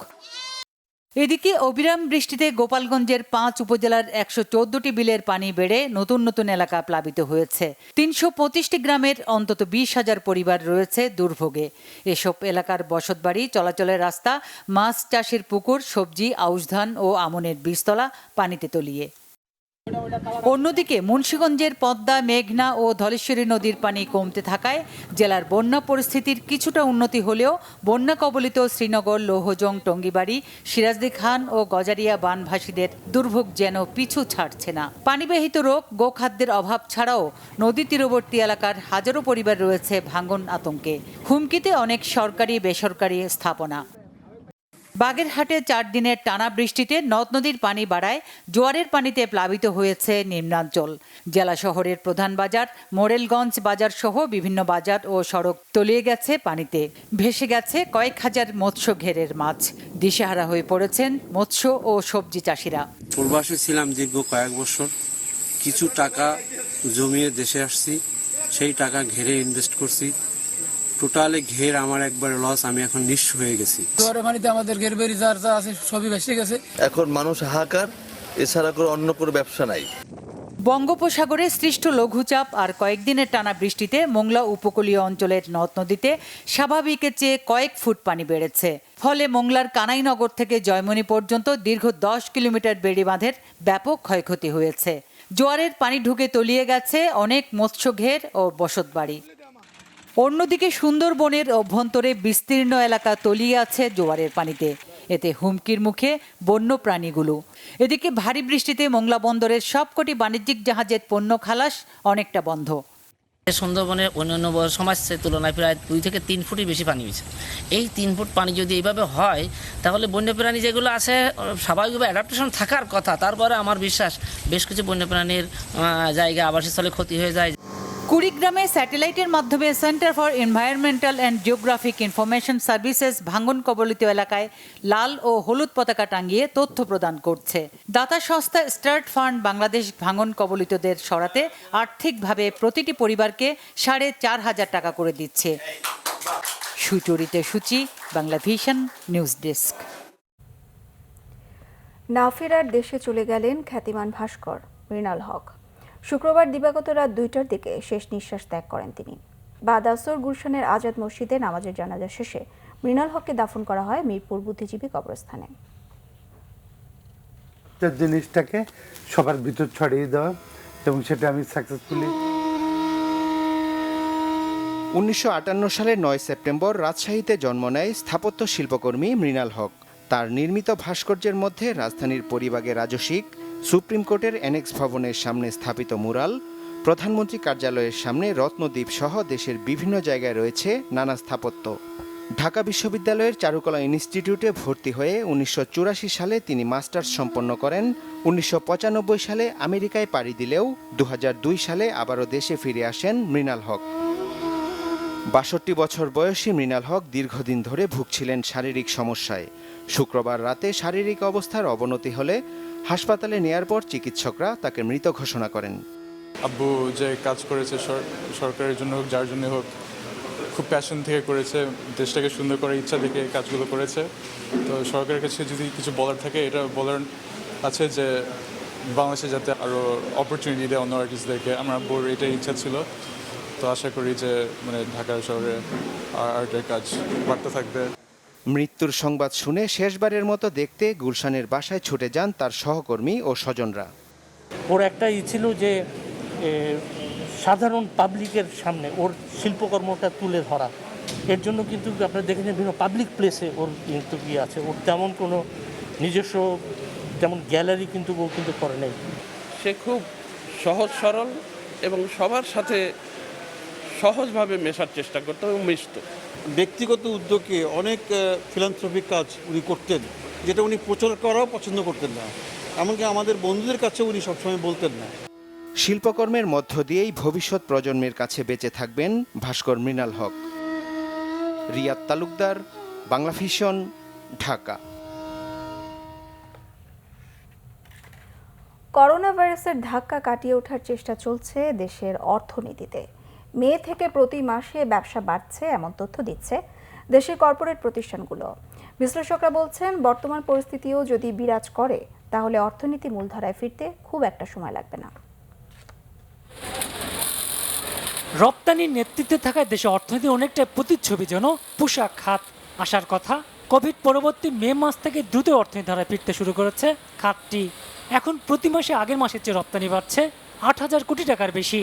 এদিকে অবিরাম বৃষ্টিতে গোপালগঞ্জের 5 উপজেলার 114টি বিলের পানি বেড়ে নতুন নতুন এলাকা প্লাবিত হয়েছে। 325টি গ্রামের অন্তত 20,000 পরিবার রয়েছে দুর্ভোগে। এসব এলাকার বসতবাড়ি, চলাচলের রাস্তা, মাছ চাষের পুকুর, সবজি, আউশ ধান ও আমনের বীজতলা পানিতে তলিয়ে। অন্যদিকে মুন্সিগঞ্জের পদ্মা, মেঘনা ও ধলেশ্বরী নদীর পানি কমতে থাকায় জেলার বন্যা পরিস্থিতির কিছুটা উন্নতি হলেও বন্যা কবলিত শ্রীনগর, লৌহজং, টঙ্গিবাড়ি, সিরাজদি খান ও গজারিয়া বানভাসীদের দুর্ভোগ যেন পিছু ছাড়ছে না। পানিবাহিত রোগ, গোখাদ্যের অভাব ছাড়াও নদী তীরবর্তী এলাকার হাজারো পরিবার রয়েছে ভাঙন আতঙ্কে। হুমকিতে অনেক সরকারি বেসরকারি স্থাপনা। বাগেরহাটে 4 দিনের টানা বৃষ্টিতে নদ নদীর পানি বাড়ায় জোয়ারের পানিতে প্লাবিত হয়েছে নিম্নাঞ্চল। জেলা শহরের প্রধান বাজার, মোরেলগঞ্জ বাজার সহ বিভিন্ন বাজার ও সড়ক তলিয়ে গেছে পানিতে। ভেসে গেছে কয়েক হাজার মৎস্য ঘেরের মাছ। দিশেহারা হয়ে পড়েছেন মৎস্য ও সবজি চাষিরা। প্রবাসী ছিলাম দীর্ঘ কয়েক বছর, কিছু টাকা জমিয়ে দেশে আসছি, সেই টাকা ঘেরে ইনভেস্ট করছি। টোটালি ঘের আমার একবার লস, আমি এখন নিঃস্ব হয়ে গেছি। পানিতে আমাদের ঘের বেরি যা আছে সবই ভেসে গেছে। এখন মানুষ হাহাকার, এছাড়া করে অন্য কোনো ব্যবসা নাই। বঙ্গোপসাগরে সৃষ্ট লঘুচাপ আর কয়েকদিনের টানা বৃষ্টিতে মোংলা উপকূলীয় অঞ্চলের নদ নদীতে স্বাভাবিকের চেয়ে কয়েক ফুট পানি বেড়েছে। ফলে মোংলার কানাইনগর থেকে জয়মনি পর্যন্ত দীর্ঘ 10 কিলোমিটার বেড়ি বাঁধের ব্যাপক ক্ষয়ক্ষতি হয়েছে। জোয়ারের পানি ঢুকে তলিয়ে গেছে অনেক মৎস্যঘের ও বসতবাড়ি। অন্যদিকে সুন্দরবনের অভ্যন্তরে বিস্তীর্ণ এলাকা তলিয়ে আছে জোয়ারের পানিতে। এতে হুমকির মুখে বন্য প্রাণীগুলো। এদিকে ভারী বৃষ্টিতে মোংলা বন্দরের সবকটি বাণিজ্যিক জাহাজের পণ্য খালাস অনেকটা বন্ধ। সুন্দরবনের অন্যান্য সমাজের তুলনায় প্রায় 2 থেকে 3 ফুটই বেশি পানি হয়েছে। এই 3 ফুট পানি যদি এইভাবে হয় তাহলে বন্যপ্রাণী যেগুলো আছে স্বাভাবিকভাবে অ্যাডাপ্টেশন থাকার কথা, তারপরে আমার বিশ্বাস বেশ কিছু বন্যপ্রাণীর জায়গা আবাসস্থলে ক্ষতি হয়ে যায়। কুড়িগ্রামে স্যাটেলাইটের মাধ্যমে centre for environmental and geographic information services ভাঙন কবলিত এলাকায় লাল ও হলুদ পতাকা টাঙিয়ে তথ্য প্রদান করছে। দাতা সংস্থা স্টার্ট ফান্ড বাংলাদেশ ভাঙন কবলিতদের সরাতে আর্থিকভাবে প্রতিটি পরিবারকে 4,500 টাকা করে দিচ্ছে। সুচরিতা সূচি, বাংলা ভিশন নিউজ ডেস্ক। না ফেরার দেশে চলে গেলেন খ্যাতিমান ভাস্কর মৃণাল হক। শুক্রবার দিবাগত রাত 2টার দিকে শেষ নিঃশ্বাস ত্যাগ করেন তিনি। বাদ আসর গুলশানের আজাদ মসজিদে নামাজের জানাজা শেষে মৃণাল হককে দাফন করা হয় মিরপুর বুদ্ধিজীবী কবরস্থানে। জিনিসটাকে সবার ভিতর ছড়িয়ে দেওয়া এবং সেটা আমি সাকসেসফুলি। 1958 সালের 9 সেপ্টেম্বর রাজশাহীতে জন্ম নেয় স্থাপত্য শিল্পকর্মী মৃণাল হক। তার নির্মিত ভাস্কর্যের মধ্যে রাজধানীর পরিবাগে রাজসিক, সুপ্রিম কোর্টের অ্যানেক্স ভবনের সামনে স্থাপিত মুরাল, প্রধানমন্ত্রী কার্যালয়ের সামনে রত্নদ্বীপ সহ দেশের বিভিন্ন জায়গায় রয়েছে নানা স্থাপত্য। ঢাকা বিশ্ববিদ্যালয়ের চারুকলা ইনস্টিটিউটে ভর্তি হয়ে 1984 সালে তিনি মাস্টার্স সম্পন্ন করেন। 1995 সালে আমেরিকায় পাড়ি দিলেও 2002 সালে আবারও দেশে ফিরে আসেন মৃণাল হক। 62 বছর বয়সী মৃণাল হক দীর্ঘদিন ধরে ভুগছিলেন শারীরিক সমস্যায়। শুক্রবার রাতে শারীরিক অবস্থার অবনতি হলে হাসপাতালে নেয়ার পর চিকিৎসকরা তাকে মৃত ঘোষণা করেন। আব্বু যে কাজ করেছে সরকারের জন্য হোক, যার জন্য হোক, খুব প্যাশন থেকে করেছে, দেশটাকে সুন্দর করার ইচ্ছা থেকে কাজগুলো করেছে। তো সরকারের কাছে যদি কিছু বলার থাকে, এটা বলার আছে যে বাংলাদেশে যাতে আরও অপরচুনিটি দেয় অন্য আর্টিস্টদেরকে। আমার আব্বুর এটাই ইচ্ছা ছিল। তো আশা করি যে ঢাকা শহরে আর্টের কাজ বাড়তে থাকবে। মৃত্যুর সংবাদ শুনে শেষবারের মতো দেখতে গুলশানের বাসায় ছুটে যান তার সহকর্মী ও স্বজনরা। ওর একটা ছিল যে সাধারণ পাবলিকের সামনে ওর শিল্পকর্মটা তুলে ধরা। এর জন্য কিন্তু আপনারা দেখেছেন বিভিন্ন পাবলিক প্লেসে ওর কিন্তু আছে। ওর তেমন কোনো নিজস্ব তেমন গ্যালারি কিন্তু ও কিন্তু করে নেই। সে খুব সহজ সরল এবং সবার সাথে সহজভাবে মেশার চেষ্টা করতো এবং মিশত। ব্যক্তিগত উদ্যোগে অনেক ফিলান্থ্রপিক কাজ উনি করতেন, যেটা উনি প্রচার করাও পছন্দ করতেন না। এমনকি আমাদের বন্ধুদের কাছে উনি সবসময় বলতেন না। শিল্পকর্মের মধ্য দিয়েই ভবিষ্যৎ প্রজন্মের কাছে বেঁচে থাকবেন ভাস্কর মৃণাল হক। রিয়াদ তালুকদার, বাংলা ভিশন, ঢাকা। করোনা ভাইরাসের ধাক্কা কাটিয়ে ওঠার চেষ্টা চলছে দেশের অর্থনীতিতে। মে থেকে প্রতি মাসে ব্যবসা বাড়ছে এমন তথ্য দিচ্ছে দেশের কর্পোরেট প্রতিষ্ঠানগুলো। বিশ্লেষকরা বলছেন, বর্তমান পরিস্থিতিও যদি বিরাজ করে তাহলে অর্থনীতি মূলধারায় ফিরতে খুব একটা সময় লাগবে না। রপ্তানির নেতৃত্বে থাকায় দেশে অর্থনীতি অনেকটা প্রতিচ্ছবি যেন পোশাক খাত। আসার কথা, কোভিড পরবর্তী মে মাস থেকে দ্রুত অর্থনীতি ধারায় ফিরতে শুরু করেছে খাতটি। এখন প্রতি মাসে আগের মাসের চেয়ে রপ্তানি বাড়ছে 8,000 কোটি টাকার বেশি।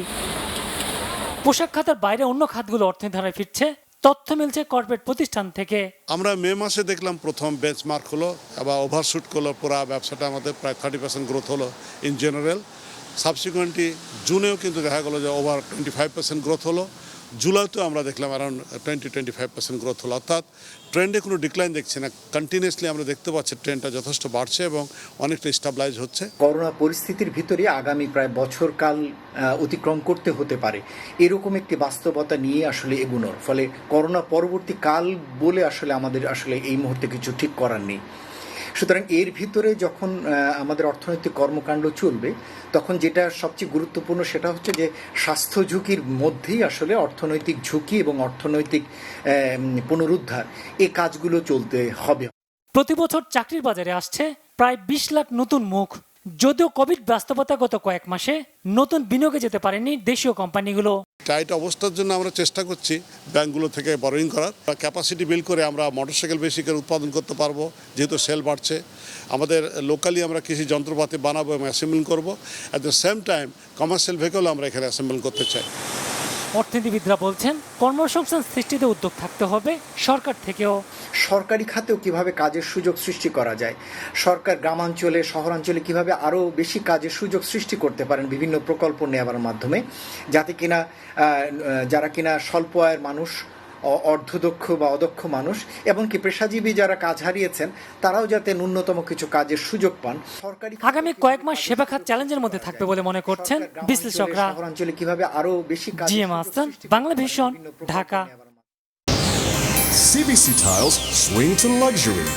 পোশাক খাতের বাইরে অন্য খাতগুলো অর্থনীতি ধারায় ফিরছে, তথ্য মিলছে কর্পোরেট প্রতিষ্ঠান থেকে। আমরা মে মাসে দেখলাম প্রথম বেঞ্চমার্ক হলো বা ওভারশুট করলো, পুরো ব্যবসাটা আমাদের প্রায় 30% গ্রোথ হলো ইন জেনারেল। সাবসিকুয়েন্টলি জুনেও কিন্তু দেখা গেলো যে ওভার 25% গ্রোথ হলো। জুলাইতেও আমরা দেখলাম অ্যারাউন্ড 20-25% গ্রোথ হলো। অর্থাৎ ট্রেন্ডে কোনো ডিক্লাইন দেখছি না, কন্টিনিউয়াসলি আমরা দেখতে পাচ্ছি ট্রেন্ডটা যথেষ্ট বাড়ছে এবং অনেকটা স্টাবলাইজ হচ্ছে। করোনা পরিস্থিতির ভিতরে আগামী প্রায় বছরকাল অতিক্রম করতে হতে পারে, এরকম একটি বাস্তবতা নিয়ে আসলে এগুনোর ফলে করোনা পরবর্তী কাল বলে আসলে আমাদের আসলে এই মুহূর্তে কিছু ঠিক করার নেই। সুতরাং এর ভিতরে যখন আমাদের অর্থনৈতিক কর্মকাণ্ড চলবে, তখন যেটা সবচেয়ে গুরুত্বপূর্ণ সেটা হচ্ছে যে স্বাস্থ্য ঝুঁকির মধ্যেই আসলে অর্থনৈতিক ঝুঁকি এবং অর্থনৈতিক পুনরুদ্ধার এই কাজগুলো চলতে হবে। প্রতি বছর চাকরির বাজারে আসছে প্রায় 20 লাখ নতুন মুখ। যদিও কোভিড বাস্তবতা গত কয়েক মাসে নতুন বিনিয়োগে যেতে পারেনি দেশীয় কোম্পানিগুলো। টাইট অবস্থার জন্য আমরা চেষ্টা করছি ব্যাংকগুলো থেকে বরোইং করার, ক্যাপাসিটি বিল্ড করে আমরা মোটরসাইকেল বেসিকের উৎপাদন করতে পারবো, যেহেতু সেল বাড়ছে। আমাদের লোকালি আমরা কৃষি যন্ত্রপাতি বানাবো এবং অ্যাসেম্বল করবো। At the same time commercial vehicle আমরা এখানে অ্যাসেম্বল করতে চাই। অর্থনীতিবিদরা বলছেন, কর্মসংস্থান সৃষ্টিতে উদ্যোগ থাকতে হবে সরকার থেকেও। সরকারি খাতেও কিভাবে কাজের সুযোগ সৃষ্টি করা যায়, সরকার গ্রামাঞ্চলে শহরাঞ্চলে কিভাবে আরও বেশি কাজের সুযোগ সৃষ্টি করতে পারেন বিভিন্ন প্রকল্প নেওয়ার মাধ্যমে, যাতে কিনা যারা কিনা স্বল্প আয়ের মানুষ, অর্ধদক্ষ বা অদক্ষ মানুষ এবং কি পেশাজীবী যারা কাজ হারিয়েছেন তারাও যাতে ন্যূনতম কিছু কাজের সুযোগ পান। সরকারি আগামী কয়েক মাস সেবা খাত চ্যালেঞ্জের মধ্যে থাকবে বলে মনে করছেন বিশ্লেষকরা। শহরাঞ্চলে কিভাবে আরো বেশি কাজ। GM Ahsan, Bangla vision, Dhaka. CBC Tiles, swing to luxury.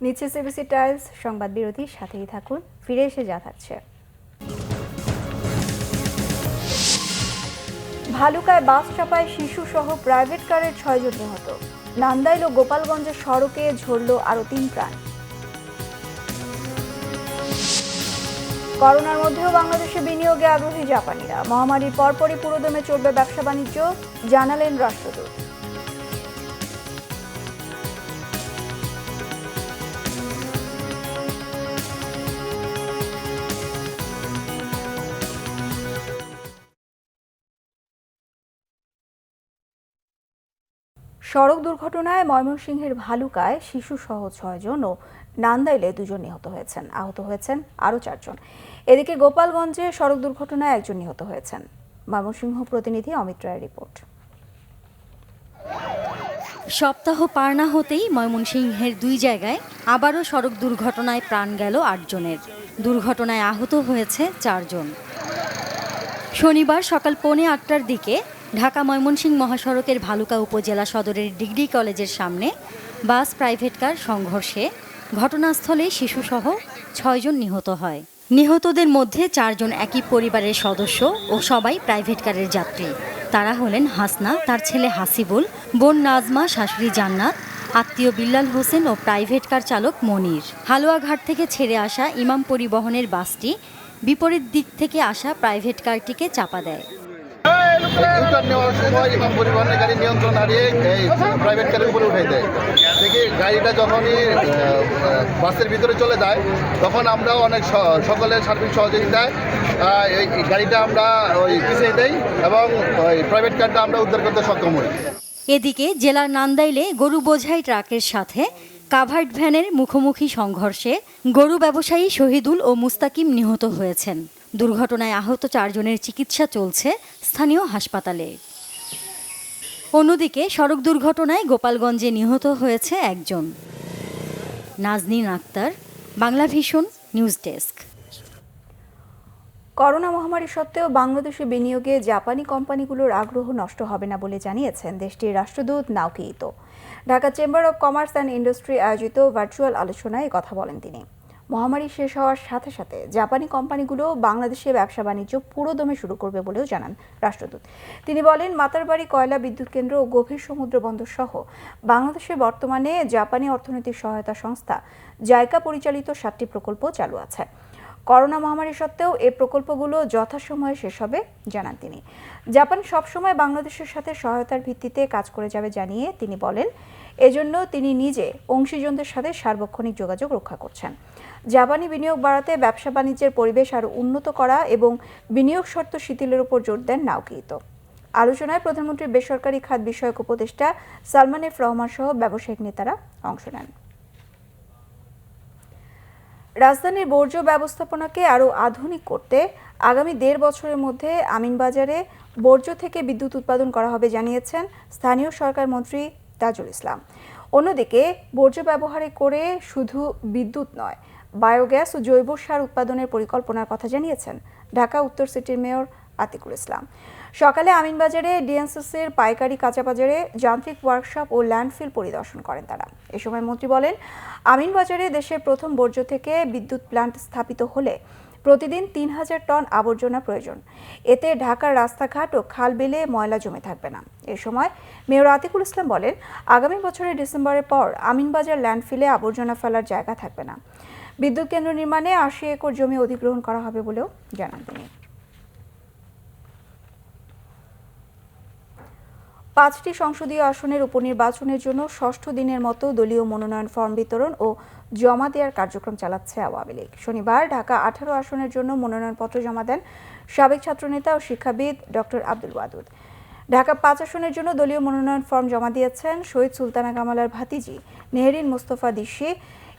নিচে সিবিসি টাইলস সংবাদ বিরতি, সাথেই থাকুন, ফিরে এসে যা থাকছে। ভালুকায় বাস চাপায় শিশু সহ প্রাইভেট কারের 6 জন নিহত। নান্দাইল ও গোপালগঞ্জের সড়কে ঝরল আরো 3 প্রাণ। করোনার মধ্যেও বাংলাদেশে বিনিয়োগে আগ্রহী জাপানিরা। মহামারীর পরপরই পুরোদমে চলবে ব্যবসা বাণিজ্য, জানালেন রাষ্ট্রদূত। সড়ক দুর্ঘটনায় ময়মনসিংহের ভালুকায় শিশুসহ 6 জন ও নান্দাইলে 2 জন নিহত হয়েছেন। আহত হয়েছেন আরও 4 জন। এদিকে গোপালগঞ্জে সড়ক দুর্ঘটনায় 1 জন নিহত হয়েছেন। ময়মনসিংহ প্রতিনিধি অমিত রায়ের রিপোর্ট। সপ্তাহ পার না হতেই ময়মনসিংহের 2 জায়গায় আবারও সড়ক দুর্ঘটনায় প্রাণ গেল 8 জনের। দুর্ঘটনায় আহত হয়েছে 4 জন। শনিবার সকাল 8:45টার দিকে ঢাকা ময়মনসিংহ মহাসড়কের ভালুকা উপজেলা সদরের ডিগ্রি কলেজের সামনে বাস প্রাইভেট কার সংঘর্ষে ঘটনাস্থলে শিশুসহ 6 জন নিহত হয়। নিহতদের মধ্যে 4 জন একই পরিবারের সদস্য ও সবাই প্রাইভেট কারের যাত্রী। তারা হলেন হাসনা, তার ছেলে হাসিবুল, বোন নাজমা, শাশুড়ি জান্নাত, আত্মীয় বিল্লাল হোসেন ও প্রাইভেট কার চালক মনির। হালুয়াঘাট থেকে ছেড়ে আসা ইমাম পরিবহনের বাসটি বিপরীত দিক থেকে আসা প্রাইভেট কারটিকে চাপা দেয়। ইউটার্ন নেওয়ার সময় ইমাম পরিবহনের গাড়ি নিয়ন্ত্রণ হারিয়ে এই প্রাইভেট কারের উপরে উঠে দেয়। দেখি গাড়িটা যখনই বাসের ভিতরে চলে যায় তখন আমরা অনেক সকলের সার্বিক সহযোগিতায় এই গাড়িটা আমরা ওই পিছিয়ে দেই এবং ওই প্রাইভেট কারটা আমরা উদ্ধার করতে সক্ষম হই। এদিকে জেলার নান্দাইলে গরু বোঝাই ট্রাকের সাথে কাভার্ড ভ্যানের মুখোমুখি সংঘর্ষে গরু ব্যবসায়ী শহীদুল ও মুস্তাকিম নিহত হয়েছেন। দুর্ঘটনায় আহত 4 জনের চিকিৎসা চলছে স্থানীয় হাসপাতালে। অন্যদিকে সড়ক দুর্ঘটনায় গোপালগঞ্জে নিহত হয়েছে 1 জন। Nazneen Akhtar, Bangla vision, news desk. Corona মহামারী সত্ত্বেও বাংলাদেশে বিনিয়োগে জাপানি কোম্পানিগুলোর আগ্রহ নষ্ট হবে না বলে জানিয়েছেন দেশটির রাষ্ট্রদূত Naoki Eto'o. Dhaka chamber of commerce and industry আয়োজিত ভার্চুয়াল আলোচনায় কথা বলেন তিনি। মহামারী শেষ হওয়ার সাথে সাথে জাপানি কোম্পানিগুলো বাংলাদেশে ব্যবসা বাণিজ্য পুরোদমে শুরু করবে বলেও জানান রাষ্ট্রদূত। তিনি বলেন, মাতারবাড়ি কয়লা বিদ্যুৎ কেন্দ্র ও গভীর সমুদ্র বন্দর সহ বাংলাদেশে বর্তমানে জাপানি অর্থনৈতিক সহায়তা সংস্থা জাইকা পরিচালিত 7টি প্রকল্প চালু আছে। করোনা মহামারী সত্ত্বেও এই প্রকল্পগুলো যথাসময়ে শেষ হবে জানান তিনি। জাপান সবসময় বাংলাদেশের সাথে সহায়তার ভিত্তিতে কাজ করে যাবে জানিয়ে তিনি বলেন, এজন্য তিনি নিজে অংশীজনদের সাথে সার্বক্ষণিক যোগাযোগ রক্ষা করছেন। জাপানি বিনিয়োগ বাড়াতে ব্যবসা বাণিজ্যের পরিবেশ আরও উন্নত করা এবং বিনিয়োগ শর্ত শিথিলের উপর জোর দেন নাওকিতো। আলোচনায় প্রধানমন্ত্রীর বেসরকারি খাত বিষয়ক উপদেষ্টা সালমান এফ রহমান সহ ব্যবসায়িক নেতারা অংশ নেন। রাজধানীর বর্জ্য ব্যবস্থাপনাকে আরও আধুনিক করতে আগামী 1.5 বছরের মধ্যে আমিনবাজারে বর্জ্য থেকে বিদ্যুৎ উৎপাদন করা হবে জানিয়েছেন স্থানীয় সরকার মন্ত্রী তাজুল ইসলাম। অন্যদিকে বর্জ্য ব্যবহারে করে শুধু বিদ্যুৎ নয়, বায়োগ্যাস ও জৈব সার উৎপাদনের পরিকল্পনার কথা জানিয়েছেন ঢাকা উত্তর সিটির মেয়র আতিকুল ইসলাম। সকালে আমিনবাজারে ডিএনসিসির পাইকারি কাঁচা বাজারে যান্ত্রিক ওয়ার্কশপ ও ল্যান্ডফিল পরিদর্শন করেন তারা। এ সময় মন্ত্রী বলেন, আমিনবাজারে দেশের প্রথম বর্জ্য থেকে বিদ্যুৎ প্ল্যান্ট স্থাপিত হলে প্রতিদিন 3000 টন আবর্জনা প্রয়োজন। এতে ঢাকার রাস্তাঘাট ও খাল বিলে ময়লা জমে থাকবে না। এ সময় মেয়র আতিকুল ইসলাম বলেন, আগামী বছরের ডিসেম্বরের পর আমিনবাজার ল্যান্ডফিলে আবর্জনা ফেলার জায়গা থাকবে না। বিদ্যুৎ কেন্দ্র নির্মাণে 80 একর জমি অধিগ্রহণ করা হবে বলেও জানান তিনি। 5টি সংসদীয় আসনের উপনির্বাচনের জন্য 6ষ্ঠ দিনের মতো দলীয় মনোনয়ন ফর্ম বিতরণ ও জমা দেওয়ার কার্যক্রম চালাচ্ছে আওয়ামী লীগ। শনিবার ঢাকা 18 আসনের জন্য মনোনয়নপত্র জমা দেন সাবেক ছাত্রনেতা ও শিক্ষাবিদ ডক্টর আব্দুল ওয়াদুদ। ঢাকা 5 আসনের জন্য দলীয় মনোনয়ন ফর্ম জমা দিয়েছেন শহীদ সুলতানা কামালার ভাতিজি নেহরিন মোস্তফা দিশি।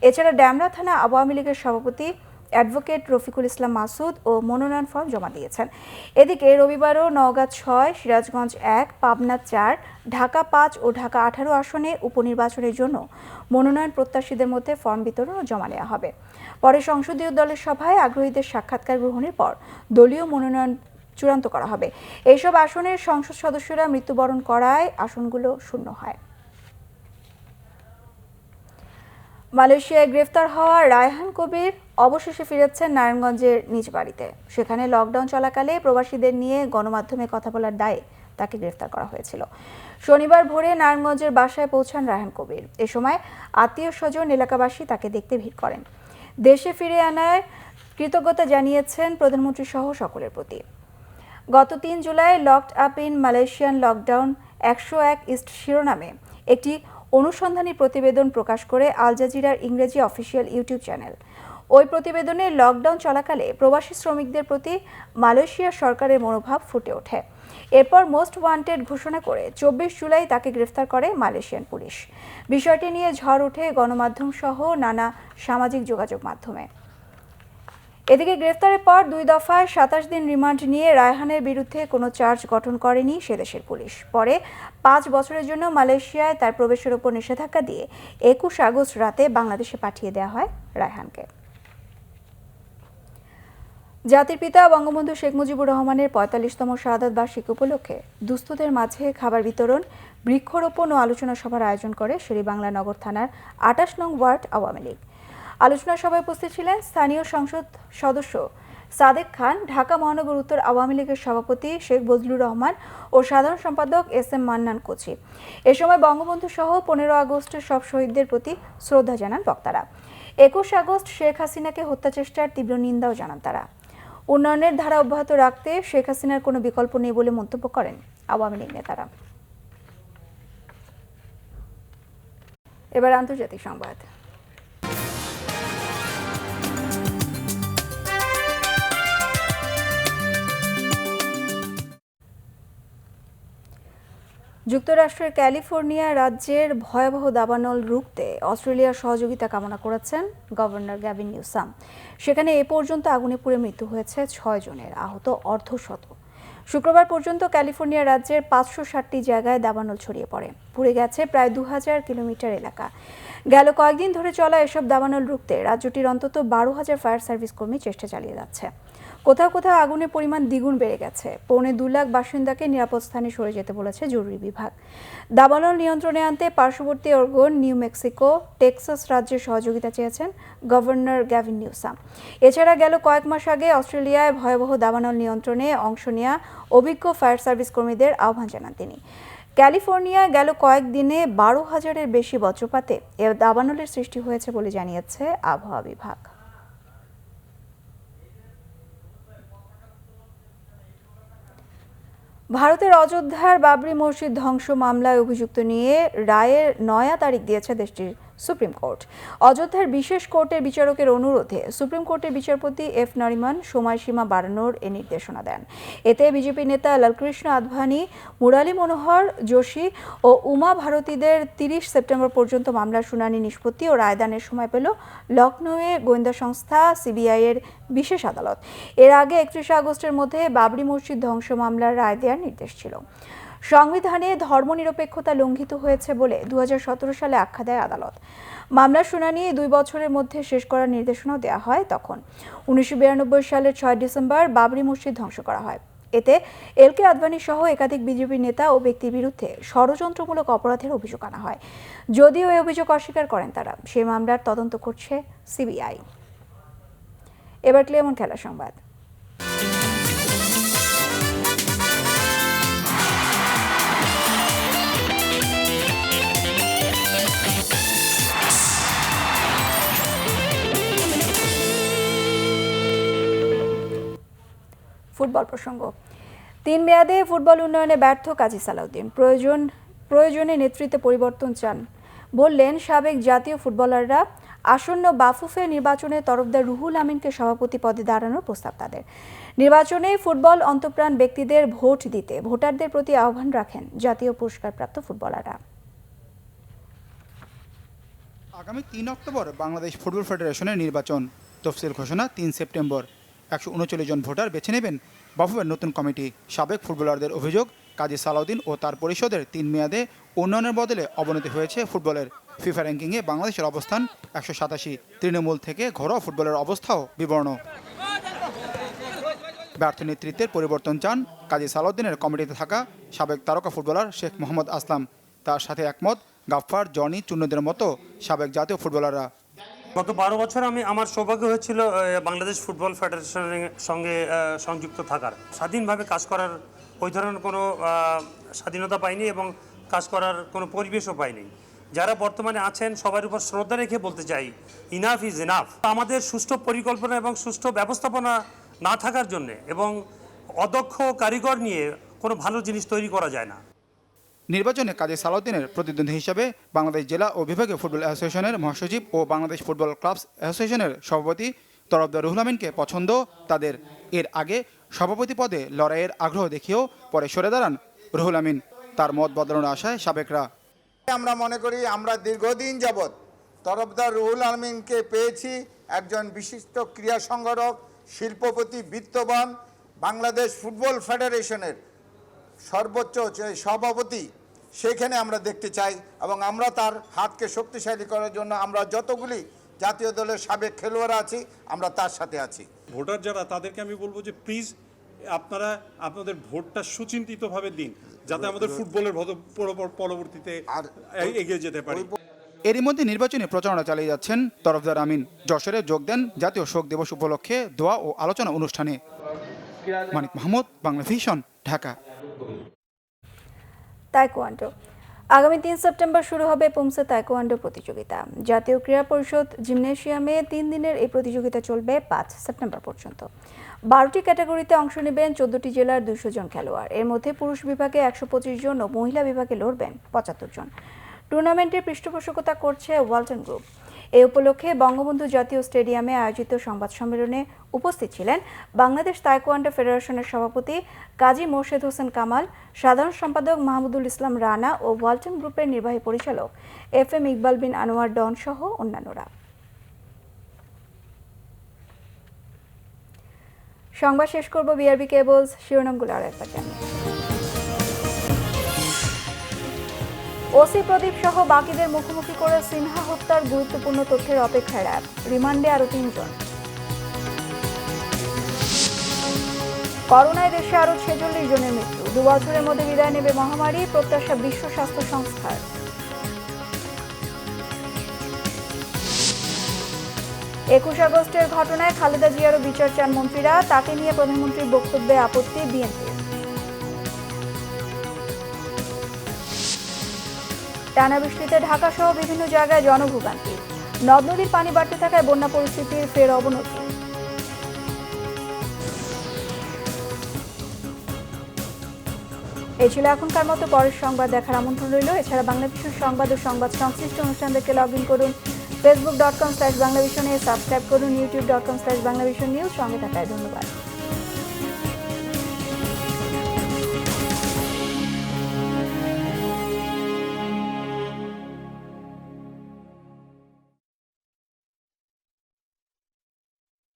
এছাড়া ড্যামরা থানা আওয়ামী লীগের সভাপতি অ্যাডভোকেট রফিকুল ইসলাম মাসুদ ও মনোনয়ন ফর্ম জমা দিয়েছেন। এদিকে রবিবারও নওগাঁ 6, সিরাজগঞ্জ 1, পাবনা 4, ঢাকা 5 ও ঢাকা 18 আসনে উপনির্বাচনের জন্য মনোনয়ন প্রত্যাশীদের মধ্যে ফর্ম বিতরণ ও জমা নেওয়া হবে। পরে সংসদীয় দলের সভায় আগ্রহীদের সাক্ষাৎকার গ্রহণের পর দলীয় মনোনয়ন চূড়ান্ত করা হবে। এইসব আসনের সংসদ সদস্যরা মৃত্যুবরণ করায় আসনগুলো শূন্য হয়। মালয়েশিয়ায় গ্রেফতার হওয়া রায়হান কবির অবশেষে ফিরেছেন নারায়ণগঞ্জের নিজ বাড়িতে। সেখানে লকডাউন চলাকালে প্রবাসীদের নিয়ে গণমাধ্যমে কথা বলার দায়ে তাকে গ্রেফতার করা হয়েছিল। শনিবার ভোরে নারায়ণগঞ্জের বাসায় পৌঁছান রায়হান কবির। এ সময় আত্মীয় স্বজন এলাকাবাসী তাকে দেখতে ভিড় করেন। দেশে ফিরে আনায় কৃতজ্ঞতা জানিয়েছেন প্রধানমন্ত্রী সহ সকলের প্রতি। গত 3 July locked up in Malaysian lockdown 101 east শিরোনামে একটি অনুসন্ধানী প্রতিবেদন প্রকাশ করে আল জাজিরার ইংরেজি অফিসিয়াল ইউটিউব চ্যানেল। ওই প্রতিবেদনে লকডাউন চলাকালে প্রবাসী শ্রমিকদের প্রতি মালয়েশিয়া সরকারের মনোভাব ফুটে ওঠে। এরপর মোস্ট ওয়ান্টেড ঘোষণা করে 24 জুলাই তাকে গ্রেফতার করে মালয়েশিয়ান পুলিশ। বিষয়টি নিয়ে ঝড় ওঠে গণমাধ্যম সহ নানা সামাজিক যোগাযোগ মাধ্যমে। এদিকে গ্রেফতারের পর 2 দফায় 27 দিন রিমান্ড নিয়ে রায়হানের বিরুদ্ধে কোনো চার্জ গঠন করেনি সেদেশের পুলিশ। পরে 5 বছরের জন্য মালয়েশিয়ায় তার প্রবেশের উপর নিষেধাজ্ঞা দিয়ে 21 আগস্ট রাতে বাংলাদেশে পাঠিয়ে দেওয়া হয় রায়হানকে। জাতির পিতা বঙ্গবন্ধু শেখ মুজিবুর রহমানের 45তম শাহাদাত বার্ষিকী উপলক্ষে দুস্থদের মাঝে খাবার বিতরণ, বৃক্ষরোপণ ও আলোচনা সভার আয়োজন করে শেরেবাংলা নগর থানার 28 নং ওয়ার্ড আওয়ামী লীগ। আলোচনা সভায় উপস্থিত ছিলেন স্থানীয় সংসদ সদস্য সাদেক খান, ঢাকা মহানগর উত্তর আওয়ামী লীগের সভাপতি শেখ বজলুর রহমান ও সাধারণ সম্পাদক SM মান্নান কোচি। এ সময় বঙ্গবন্ধু সহ 15 আগস্টের সব শহীদদের প্রতি শ্রদ্ধা জানান বক্তারা। 21 আগস্ট শেখ হাসিনাকে হত্যাচেষ্টার তীব্র নিন্দাও জানান তারা। উন্নয়নের ধারা অব্যাহত রাখতে শেখ হাসিনার কোনো বিকল্প নেই বলে মন্তব্য করেন আওয়ামী লীগ নেতারা। এবার আন্তর্জাতিক সংবাদ। যুক্তরাষ্ট্রের ক্যালিফোর্নিয়া রাজ্যের ভয়াবহ দাবানল রুখতে অস্ট্রেলিয়ার সহযোগিতা কামনা করেছেন গভর্নর গ্যাভিন নিউসাম। সেখানে এ পর্যন্ত আগুনে পুড়ে মৃত্যু হয়েছে 6 জনের, আহত অর্ধশত। শুক্রবার পর্যন্ত ক্যালিফোর্নিয়া রাজ্যের 560টি জায়গায় দাবানল ছড়িয়ে পড়ে। পুড়ে গেছে প্রায় 2000 কিলোমিটার এলাকা। গেল কয়েকদিন ধরে চলা এসব দাবানল রুখতে রাজ্যটির অন্তত 12,000 ফায়ার সার্ভিস কর্মী চেষ্টা চালিয়ে যাচ্ছে। কোথাও কোথাও আগুনের পরিমাণ দ্বিগুণ বেড়ে গেছে। 2.25 লাখ বাসিন্দাকে নিরাপদ স্থানে সরে যেতে বলেছে জরুরি বিভাগ। দাবানল নিয়ন্ত্রণে আনতে পার্শ্ববর্তী অরেগন, নিউ মেক্সিকো, টেক্সাস রাজ্যের সহযোগিতা চেয়েছেন গভর্নর গ্যাভিন নিউসাম। এছাড়া গেল কয়েক মাস আগে অস্ট্রেলিয়ায় ভয়াবহ দাবানল নিয়ন্ত্রণে অংশ নেওয়া অভিজ্ঞ ফায়ার সার্ভিস কর্মীদের আহ্বান জানান তিনি। ক্যালিফোর্নিয়ায় গেল কয়েকদিনে 12,000-এর বেশি বজ্রপাতে এ দাবানলের সৃষ্টি হয়েছে বলে জানিয়েছে আবহাওয়া বিভাগ। ভারতের অযোধ্যার বাবরি মসজিদ ধ্বংস মামলায় অভিযুক্ত নিয়ে রায়ের নয়া তারিখ দিয়েছে দেশটির সুপ্রিম কোর্ট। অযোধ্যার বিশেষ কোর্টের বিচারকের অনুরোধে সুপ্রিম কোর্টের বিচারপতি এফ নরিমান সময়সীমা বাড়ানোর এ নির্দেশনা দেন। এতে বিজেপি নেতা লালকৃষ্ণ আদভানি, মুরালী মনোহর যোশী ও উমা ভারতীদের 30 সেপ্টেম্বর পর্যন্ত মামলার শুনানি নিষ্পত্তি ও রায়দানের সময় পেল লখনৌয়ে গোয়েন্দা সংস্থা সিবিআই এর বিশেষ আদালত। এর আগে 31 আগস্টের মধ্যে বাবরি মসজিদ ধ্বংস মামলার রায় দেওয়ার নির্দেশ ছিল। সংবিধানে ধর্মনিরপেক্ষতা লঙ্ঘিত হয়েছে বলে 2017 সালে আখ্যা দেয় আদালত। মামলার শুনানি 2 বছরের মধ্যে শেষ করার নির্দেশনাও দেওয়া হয় তখন। 1992 সালের 6 ডিসেম্বর বাবরি মসজিদ ধ্বংস করা হয়। এতে এলকে আদভানি সহ একাধিক বিজেপি নেতা ও ব্যক্তির বিরুদ্ধে ষড়যন্ত্রমূলক অপরাধের অভিযোগ আনা হয়। যদিও এই অভিযোগ অস্বীকার করেন তারা। সেই মামলার তদন্ত করছে সিবিআই। এবার ক্লেমন খেলা সংবাদ। ফুটবল প্রসঙ্গ। 3 মেয়াদে ফুটবল উন্নয়নে ব্যর্থ কাজী সালাউদ্দিন প্রয়োজনে নেতৃত্বে পরিবর্তন চান বললেন সাবেক জাতীয় ফুটবলাররা। আসন্ন বাফুফে নির্বাচনে তরফদার রুহুল আমিনকে সভাপতি পদে দাঁড়ানোর প্রস্তাব তাদের। নির্বাচনে ফুটবল অন্তঃপ্রাণ ব্যক্তিদের ভোট দিতে ভোটারদের প্রতি আহ্বান রাখেন জাতীয় পুরস্কারপ্রাপ্ত ফুটবলাররা। আগামী 3 অক্টোবর বাংলাদেশ ফুটবল ফেডারেশনের নির্বাচন। তফসিল ঘোষণা 3 সেপ্টেম্বর। 139 জন ভোটার বেছে নেবেন বাফুফের নতুন কমিটি। সাবেক ফুটবলারদের অভিযোগ, কাজী সালাউদ্দিন ও তার পরিষদের 3 মেয়াদে উন্নয়নের বদলে অবনতি হয়েছে ফুটবলের। ফিফা র্যাঙ্কিংয়ে বাংলাদেশের অবস্থান 187। তৃণমূল থেকে ঘরোয়া ফুটবলের অবস্থাও বিবর্ণ। ব্যর্থ নেতৃত্বের পরিবর্তন চান কাজী সালাউদ্দিনের কমিটিতে থাকা সাবেক তারকা ফুটবলার শেখ মোহাম্মদ আসলাম। তার সাথে একমত গাফফার, জনি, চুন্নদের মতো সাবেক জাতীয় ফুটবলাররা। গত 12 বছর আমার সৌভাগ্য হয়েছিল বাংলাদেশ ফুটবল ফেডারেশনের সঙ্গে সংযুক্ত থাকার। স্বাধীনভাবে কাজ করার ওই ধরনের কোনো স্বাধীনতা পাইনি এবং কাজ করার কোনো পরিবেশও পাইনি। যারা বর্তমানে আছেন সবার উপর শ্রদ্ধা রেখে বলতে চাই, ইনাফ ইজ ইনাফ। আমাদের সুষ্ঠু পরিকল্পনা এবং সুষ্ঠু ব্যবস্থাপনা না থাকার জন্যে এবং অদক্ষ কারিগর নিয়ে কোনো ভালো জিনিস তৈরি করা যায় না। নির্বাচনে কাজী সালাউদ্দিনের প্রতিদ্বন্দ্বী হিসাবে বাংলাদেশ জেলা ও বিভাগীয় ফুটবল অ্যাসোসিয়েশনের মহাসচিব ও বাংলাদেশ ফুটবল ক্লাবস অ্যাসোসিয়েশনের সভাপতি তরফদার রুহুল আমিনকে পছন্দ তাদের। এর আগে সভাপতি পদে লড়াইয়ের আগ্রহ দেখিয়েও পরে সরে দাঁড়ান রুহুল আমিন। তার মত বদলানোর আশায় সাবেকরা। আমরা মনে করি আমরা দীর্ঘদিন যাবৎ তরফদার রুহুল আমিনকে পেয়েছি, একজন বিশিষ্ট ক্রীড়া সংগঠক, শিল্পপতি, বিত্তবান, বাংলাদেশ ফুটবল ফেডারেশনের সর্বোচ্চ সভাপতি। সেখানে আমরা দেখতে চাই এবং আমরা তার হাতকে শক্তিশালী করার জন্য আমরা যতগুলি জাতীয় দলের সাবেক খেলোয়াড় আছি আমরা তার সাথে আছি। ভোটার যারা, তাদেরকে আমি বলবো যে প্লিজ আপনারা আপনাদের ভোটটা সুচিন্তিতভাবে দিন, যাতে আমাদের ফুটবলের পরবর্তীতে এগিয়ে যেতে পারি। এরই মধ্যে নির্বাচনী প্রচারণা চালিয়ে যাচ্ছেন তরফদার আমিন। যশোরে যোগ দেন জাতীয় শোক দিবস উপলক্ষে দোয়া ও আলোচনা অনুষ্ঠানে। মানিক মাহমুদ, বাংলা ভিশন, ঢাকা। তাইকোয়ান্ডো। আগামী 3 সেপ্টেম্বর শুরু হবে পুমসে তাইকোয়ান্ডো প্রতিযোগিতা। জাতীয় ক্রীড়া পরিষদ জিমনেশিয়ামে 3 দিনের এই প্রতিযোগিতা চলবে 5 সেপ্টেম্বর পর্যন্ত। 12টি ক্যাটাগরিতে অংশ নেবেন 14টি জেলার 200 জন খেলোয়াড়। এর মধ্যে পুরুষ বিভাগে 125 জন ও মহিলা বিভাগে লড়বেন 75 জন। টুর্নামেন্টের পৃষ্ঠপোষকতা করছে ওয়ালটন গ্রুপ। এই উপলক্ষে বঙ্গবন্ধু জাতীয় স্টেডিয়ামে আয়োজিত সংবাদ সম্মেলনে উপস্থিত ছিলেন বাংলাদেশ তাইকোয়ান্ডো ফেডারেশনের সভাপতি কাজী মোর্শেদ হোসেন কামাল, সাধারণ সম্পাদক মাহমুদুল ইসলাম রানা ও ওয়ালটন গ্রুপের নির্বাহী পরিচালক FM ইকবাল বিন আনোয়ার ডন সহ অন্যান্যরা। সংবাদ শেষ করব বিআরবি কেবলস শিরোনামগুলো আরেকবার জানিয়ে। ওসি প্রদীপ সহ বাকিদের মুখোমুখি করে সিনহা হত্যার গুরুত্বপূর্ণ তথ্যের অপেক্ষায় র্যাব। রিমান্ডে আরও 3 জন। করোনায় দেশে আরও 46 জনের মৃত্যু। 2 বছরের মধ্যে বিদায় নেবে মহামারী, প্রত্যাশা বিশ্ব স্বাস্থ্য সংস্থার। 21 আগস্টের ঘটনায় খালেদা জিয়ারও বিচার চান মন্ত্রীরা, তাকে নিয়ে প্রধানমন্ত্রীর বক্তব্যে আপত্তি বিএনপির। টানা বৃষ্টিতে ঢাকা সহ বিভিন্ন জায়গায় জনভোগান্তি, নদ নদীর পানি বাড়তে থাকায় বন্যা পরিস্থিতির ফের অবনতি। এই ছিল এখনকার মতো, পরের সংবাদ দেখার আমন্ত্রণ রইল। এছাড়া বাংলাভিশন সংবাদ ও সংবাদ সংশ্লিষ্ট অনুষ্ঠান দেখতে লগ ইন করুন facebook.com/বাংলাভিশনে, সাবস্ক্রাইব করুন youtube.com/বাংলাভিশন নিউজ। সঙ্গে থাকায় ধন্যবাদ।